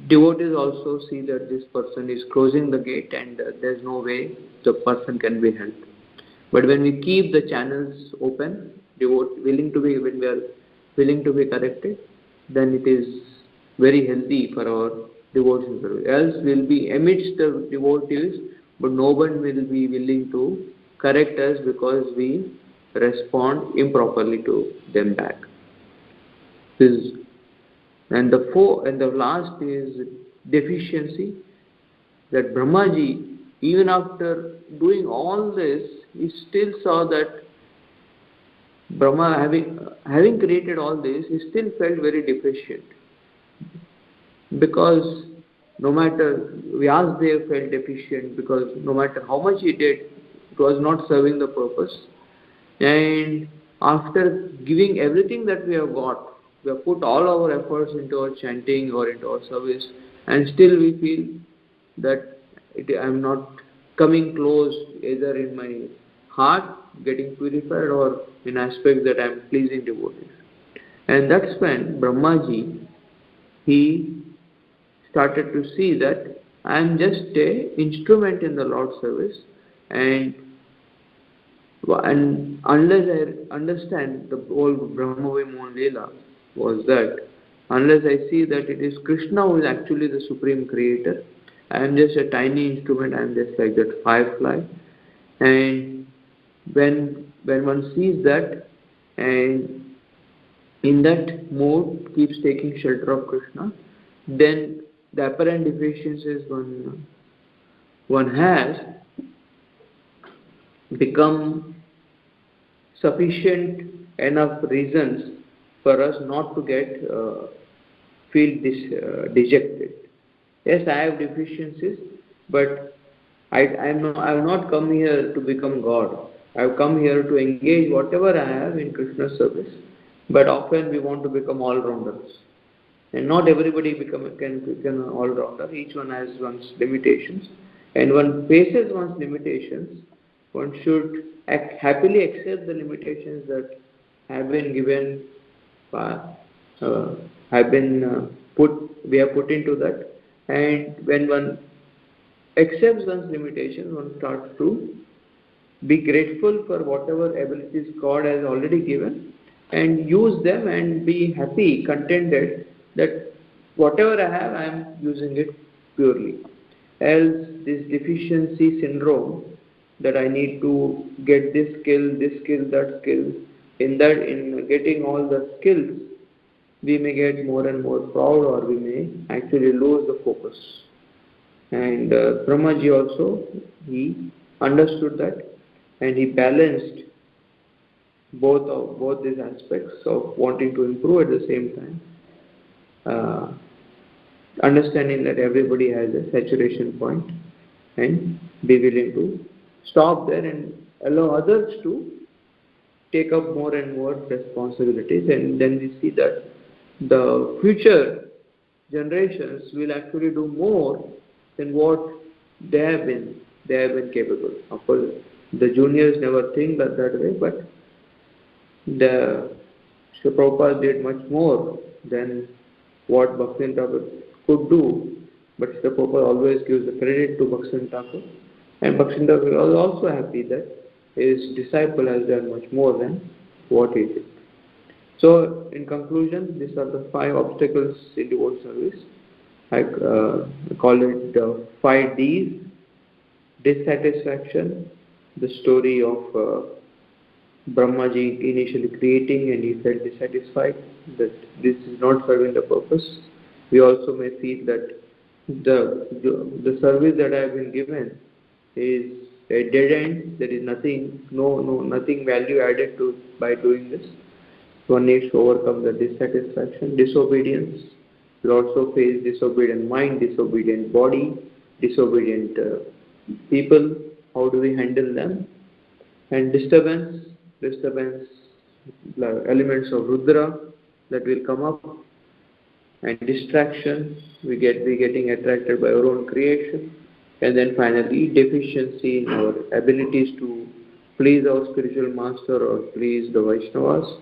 devotees also see that this person is closing the gate and there's no way the person can be helped. But when we keep the channels open, when we are willing to be corrected, then it is very healthy for our devotion service. Else we'll be amidst the devotees, but no one will be willing to correct us because we respond improperly to them back. And the last is deficiency. That Brahmaji, even after doing all this, he still saw that Brahma, having created all this, he still felt very deficient. Because no matter, Vyasdev felt deficient because no matter how much he did, it was not serving the purpose. And after giving everything that we have got, we have put all our efforts into our chanting or into our service, and still we feel that I am not coming close either in my heart, getting purified, or in aspects that I am pleasing devotees. And that's when Brahmaji, he started to see that I am just an instrument in the Lord's service, and unless I understand the whole Brahma Vimohan Leela was that, unless I see that it is Krishna who is actually the supreme creator, I am just a tiny instrument, I am just like that firefly. And when one sees that and in that mode keeps taking shelter of Krishna, then the apparent deficiencies one has become sufficient enough reasons for us not to feel dejected. Yes, I have deficiencies, but I have not come here to become God. I have come here to engage whatever I have in Krishna's service. But often we want to become all-rounders. And not everybody can become an all-rounder. Each one has one's limitations. And one faces one's limitations, one should happily accept the limitations that have been given, we have put into that. And when one accepts one's limitations, one starts to be grateful for whatever abilities God has already given and use them and be happy, contented that whatever I have, I am using it purely. Else, this deficiency syndrome that I need to get this skill, that skill, in getting all the skills, we may get more and more proud, or we may actually lose the focus. And Brahmaji also, he understood that and he balanced both these aspects of wanting to improve at the same time. understanding that everybody has a saturation point and be willing to stop there and allow others to take up more and more responsibilities, and then we see that the future generations will actually do more than what they have been capable. Of course, the juniors never think that way, but the Srila Prabhupada did much more than what Bhaktivinoda Thakur could do, but Srila Prabhupada always gives the credit to Bhaktivinoda Thakur, and Bhaktivinoda Thakur was also happy that his disciple has done much more than what he did. So, in conclusion, these are the 5 obstacles in devote service. I call it the 5 Ds: dissatisfaction, the story of Brahmaji initially creating and he felt dissatisfied that this is not serving the purpose. We also may feel that the service that I have been given is a dead end. There is nothing value added to by doing this. One needs to overcome the dissatisfaction, disobedience. We also face disobedient mind, disobedient body, disobedient people. How do we handle them? And disturbance, elements of Rudra that will come up, and distraction, we getting attracted by our own creation, and then finally deficiency in our abilities to please our spiritual master or please the Vaishnavas,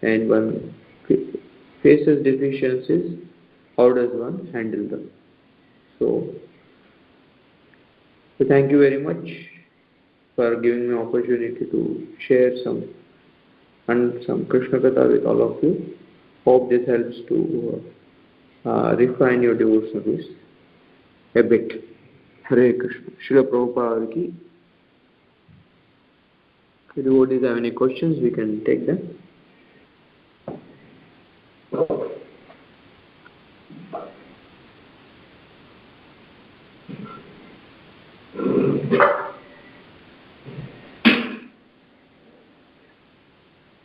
and one faces deficiencies, how does one handle them? So thank you very much for giving me opportunity to share some Krishna Katha with all of you. Hope this helps to refine your devotional service a bit. Hare Krishna. Srila Prabhupada ki. If you devotees have any questions, we can take them.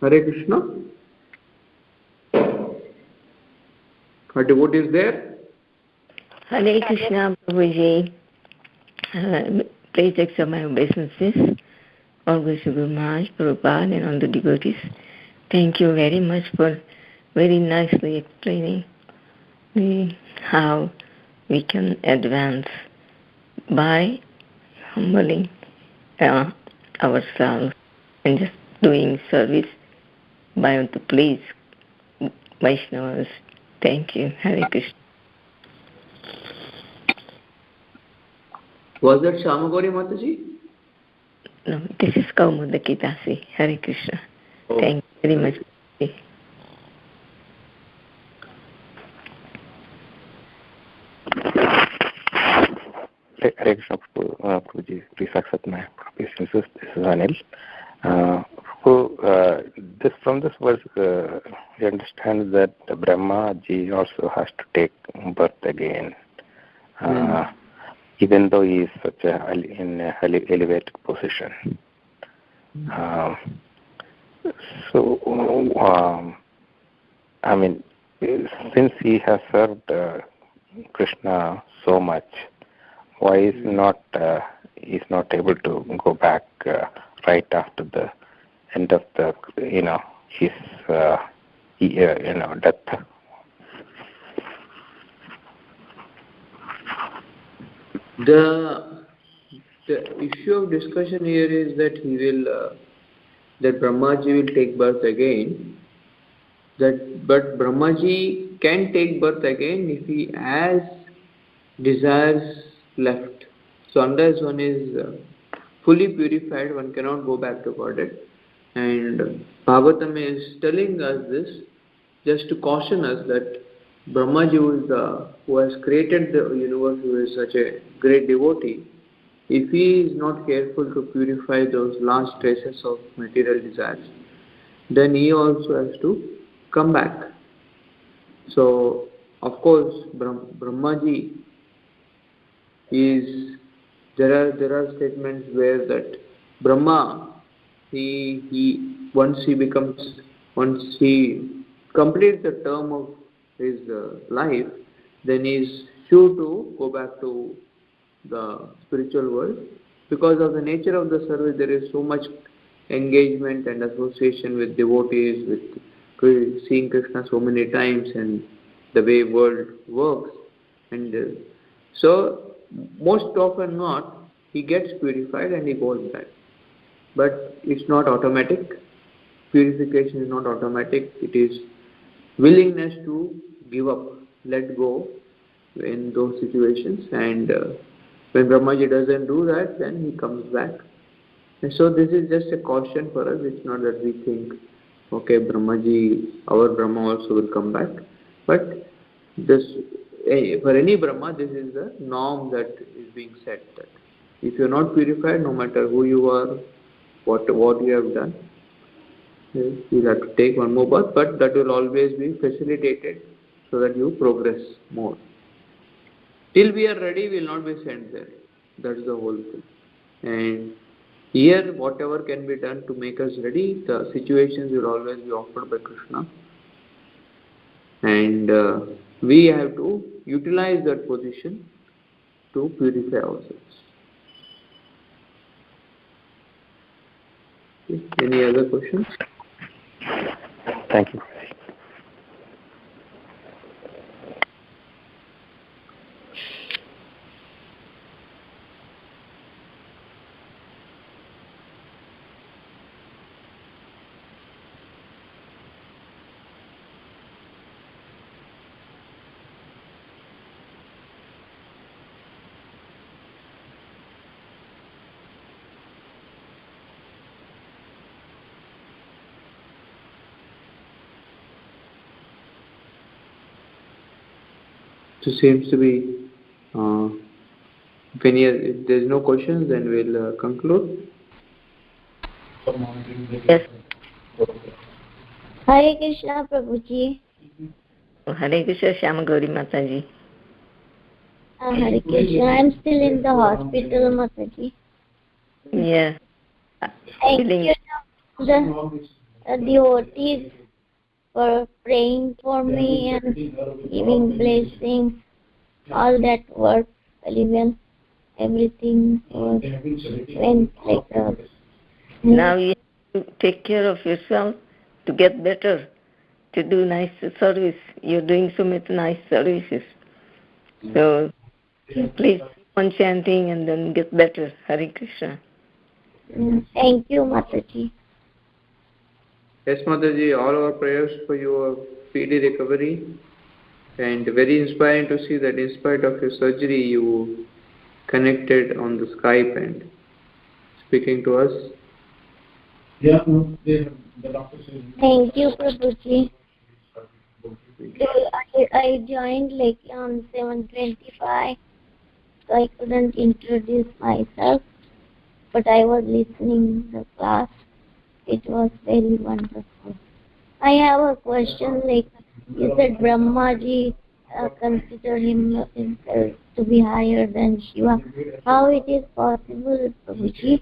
Hare Krishna. Are devotees there? Hare Krishna, Prabhuji. Please accept my obeisances. Always to Guru Maharaj, Prabhupada, and all the devotees. Thank you very much for very nicely explaining how we can advance by humbling ourselves and just doing service by to please Vaishnavas. Thank you. Hare Krishna. Was that Shamagori Mataji? No, this is Kaumudaki Dasi. Hare Krishna. Oh. Thank you very much. Hare Krishna, Prabhuji. Please accept my obeisances. This is Anil. From this verse, we understand that Brahma Ji also has to take birth again, even though he is such in a elevated position. Since he has served Krishna so much, why is not able to go back right after the end of his death? The issue of discussion here is that that Brahmaji will take birth again. But Brahmaji can take birth again if he has desires left. So unless one is fully purified, one cannot go back to Godhead. And Bhagavatam is telling us this just to caution us that Brahmaji, who has created the universe, who is such a great devotee, if he is not careful to purify those last traces of material desires, then he also has to come back. So, of course, Brahmaji is, there are statements where that Brahma, once he completes the term of his life, then he is choose to go back to the spiritual world. Because of the nature of the service, there is so much engagement and association with devotees, with seeing Krishna so many times, and the way world works. And so, most often not, he gets purified and he goes back. But it's not automatic. Purification is not automatic. It is willingness to give up, let go in those situations. And when Brahmaji doesn't do that, then he comes back. And so this is just a caution for us. It's not that we think, okay, Brahmaji, our Brahma also will come back. But this, for any Brahma, this is the norm that is being set. That if you are not purified, no matter who you are, what you have done, you will have to take one more birth, but that will always be facilitated so that you progress more. Till we are ready, we will not be sent there. That's the whole thing. And here, whatever can be done to make us ready, the situations will always be offered by Krishna. And we have to utilize that position to purify ourselves. Any other questions? Thank you. So seems to be, if there is no questions, then we'll conclude. Yes. Hare Krishna, Prabhuji. Hare Krishna, Shyama Gauri Mataji. Hare Krishna. I'm still in the hospital, Mataji. Yeah. Thank you, the devotees, for praying for me and giving blessings. All that work, even everything went like that. Now you have to take care of yourself to get better, to do nice service. You're doing so many nice services. So please keep on chanting and then get better. Hare Krishna. Thank you, Mataji. Yes, Mataji, all our prayers for your speedy recovery, and very inspiring to see that in spite of your surgery, you connected on the Skype and speaking to us. Thank you, Prabhuji. I joined like on 7:25, so I couldn't introduce myself, but I was listening to the class. It was very wonderful. I have a question, like you said Brahmaji consider himself to be higher than Shiva. How it is possible, Prabhuji?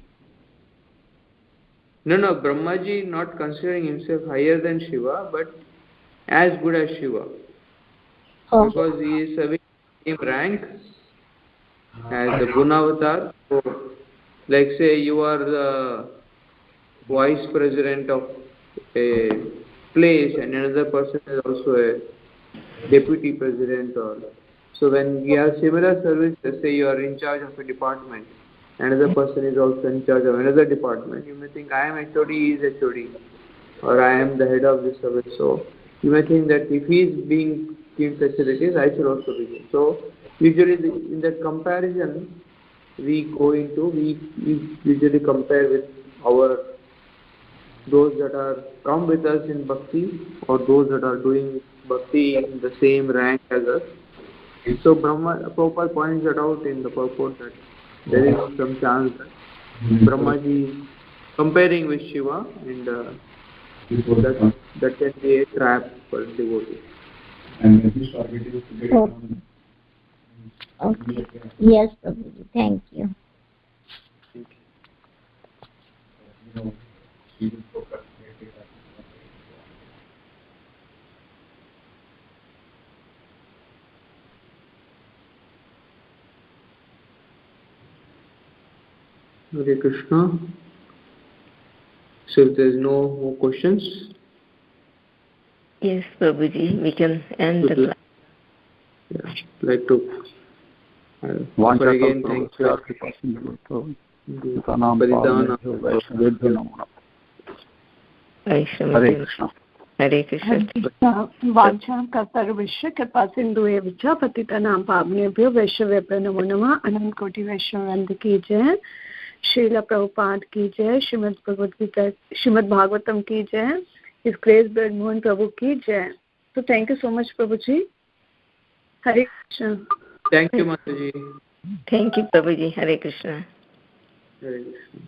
No, Brahmaji not considering himself higher than Shiva, but as good as Shiva. Oh. Because he is having the same rank as the Gunavatar. So, like say you are the vice president of a place and another person is also a deputy president, or so when we have similar service, let's say you are in charge of a department, another person is also in charge of another department, you may think I am HOD, he is HOD, or I am the head of this service. So you may think that if he is being given facilities, I should also be given. So usually in that comparison we usually compare with those that are come with us in bhakti, or those that are doing bhakti in the same rank as us. So Prabhupada points that out in the purport that there is some chance that Brahmaji is comparing with Shiva, and that can be a trap for devotees. Okay. Yes, Prabhuji. Thank you. Hare Krishna. So if there is no more questions. Yes, Prabhuji, we can end the class. Yeah, like to offer again thanks to Hare Krishna. Hare Krishna. वाञ्छां कर्तव्यस्य कृपा सिन्धुभ्यो च पतितानां पावनेभ्यो वैष्णवेभ्यो नमो नमः। अनंत कोटि वैष्णववृंद की जय। श्रील प्रभुपाद की जय। श्रीमद् भगवद गीता, श्रीमद् भागवतम की जय। इस ग्रेस ब्रड मोहन प्रभु की जय। तो थैंक यू सो मच प्रभु जी। हरे कृष्ण। थैंक यू माता जी। थैंक यू प्रभु जी। हरे कृष्ण। हरे कृष्ण।